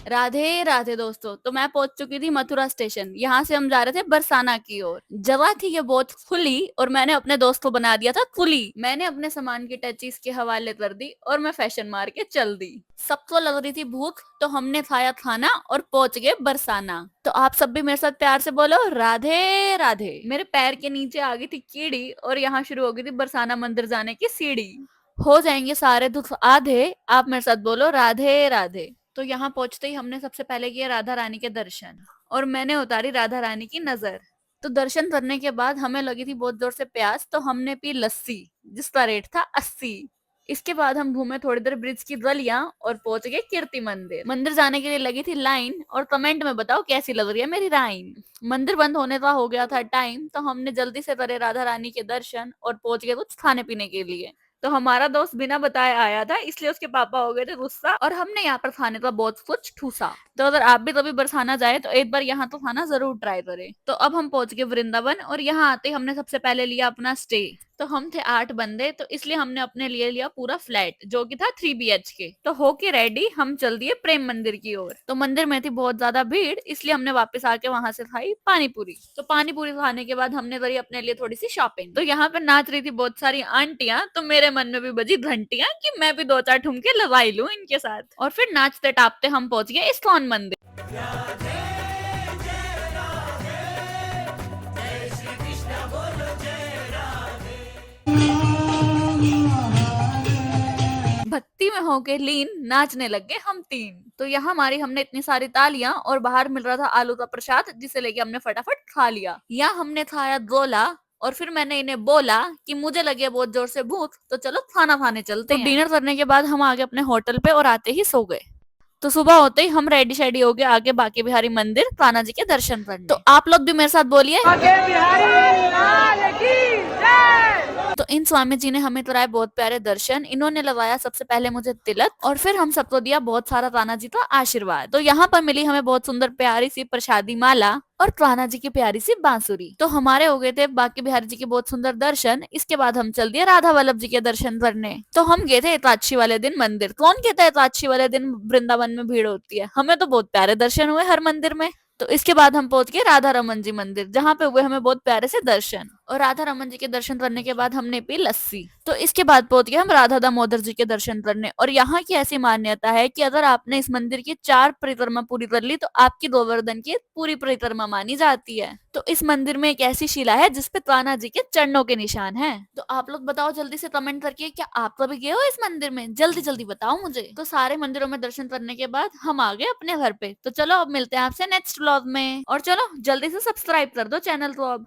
राधे राधे दोस्तों। तो मैं पहुंच चुकी थी मथुरा स्टेशन। यहाँ से हम जा रहे थे बरसाना की ओर। जगह थी ये बहुत खुली और मैंने अपने दोस्त को बना दिया था कुली। मैंने अपने सामान की टचीज के हवाले कर दी और मैं फैशन मार के चल दी। सबको लग रही थी भूख, तो हमने खाया खाना और पहुंच गए बरसाना। तो आप सब भी मेरे साथ प्यार से बोलो राधे राधे। मेरे पैर के नीचे आ गई थी कीड़ी और यहाँ शुरू हो गई थी बरसाना मंदिर जाने की सीढ़ी। हो जाएंगे सारे दुख आधे, आप मेरे साथ बोलो राधे राधे। तो यहाँ पहुंचते ही हमने सबसे पहले किया राधा रानी के दर्शन और मैंने उतारी राधा रानी की नजर। तो दर्शन करने के बाद हमें लगी थी बहुत जोर से प्यास, तो हमने पी लस्सी जिसका रेट था 80। इसके बाद हम घूमे थोड़ी देर ब्रिज की गलियां और पहुंच गए कीर्ति मंदिर। मंदिर जाने के लिए लगी थी लाइन और कमेंट में बताओ कैसी लग रही है मेरी राइन। मंदिर बंद होने का हो गया था टाइम, तो हमने जल्दी से करे राधा रानी के दर्शन और पहुंच गए कुछ खाने पीने के लिए। तो हमारा दोस्त बिना बताए आया था, इसलिए उसके पापा हो गए थे गुस्सा और हमने यहाँ पर खाने का बहुत कुछ ठूसा। तो अगर आप भी कभी बरसाना जाए तो एक बार यहाँ तो खाना जरूर ट्राई करें। तो अब हम पहुंच गए वृंदावन और यहाँ आते ही हमने सबसे पहले लिया अपना स्टे। तो हम थे 8 बंदे, तो इसलिए हमने अपने लिए लिया पूरा फ्लैट जो कि था 3 BHK। तो होके रेडी हम चल दिए प्रेम मंदिर की ओर। तो मंदिर में थी बहुत ज्यादा भीड़, इसलिए हमने वापस आके वहां से खाई पानी पूरी। तो पानी पूरी खाने के बाद हमने करी अपने लिए थोड़ी सी शॉपिंग। तो यहाँ पे नाच रही थी बहुत सारी आंटियां, तो मेरे मन में भी बजी घंटियां कि मैं भी 2-4 ठुमके लगाई लूं इनके साथ। और फिर नाचते टापते हम पहुंच गए इस्कॉन मंदिर। भक्ति में होके लीन नाचने लग गए हम तीन। तो यहाँ मारी हमने इतनी सारी तालियां और बाहर मिल रहा था आलू का प्रसाद, जिसे लेके हमने फटाफट खा लिया। या हमने खाया गोला और फिर मैंने इन्हें बोला कि मुझे लगी है बहुत जोर से भूख, तो चलो खाना खाने चलते हैं। तो डिनर करने के बाद हम आ गए अपने होटल पे और आते ही सो गए। तो सुबह होते ही हम रेडी शेडी हो गए आगे बांके बिहारी मंदिर कान्हा जी के दर्शन करने। तो आप लोग भी मेरे साथ बोलिए बांके बिहारी लाल की जय। तो इन स्वामी जी ने हमें कराए बहुत प्यारे दर्शन। इन्होंने लगाया सबसे पहले मुझे तिलक और फिर हम सबको दिया बहुत सारा कान्हा जी का आशीर्वाद। तो यहाँ पर मिली हमें बहुत सुंदर प्यारी सी प्रसादी माला और कान्हा जी की प्यारी सी बांसुरी। तो हमारे हो गए थे बांके बिहारी जी के बहुत सुंदर दर्शन। इसके बाद हम चल दिए राधा वल्लभ जी के दर्शन करने। तो हम गए थे एकादशी वाले दिन मंदिर। कौन कहता है एकादशी वाले दिन वृंदावन में भीड़ होती है? हमें तो बहुत प्यारे दर्शन हुए हर मंदिर में। तो इसके बाद हम पहुंच गए राधा रमन जी मंदिर, जहाँ पे हुए हमें बहुत प्यारे से दर्शन। और राधा रमन जी के दर्शन करने के बाद हमने पी लस्सी। तो इसके बाद पहुंच गए हम राधा दामोदर जी के दर्शन करने। और यहाँ की ऐसी मान्यता है कि अगर आपने इस मंदिर की 4 परिक्रमा पूरी कर ली तो आपकी गोवर्धन की पूरी परिक्रमा मानी जाती है। तो इस मंदिर में एक ऐसी शिला है जिसपे कान्हा जी के चरणों के निशान हैं। तो आप लोग बताओ जल्दी से कमेंट करके, क्या आप कभी गए हो इस मंदिर में? जल्दी जल्दी बताओ मुझे। तो सारे मंदिरों में दर्शन करने के बाद हम आ गए अपने घर पे। तो चलो अब मिलते हैं आपसे नेक्स्ट व्लॉग में। और चलो जल्दी से सब्सक्राइब कर दो चैनल को अब।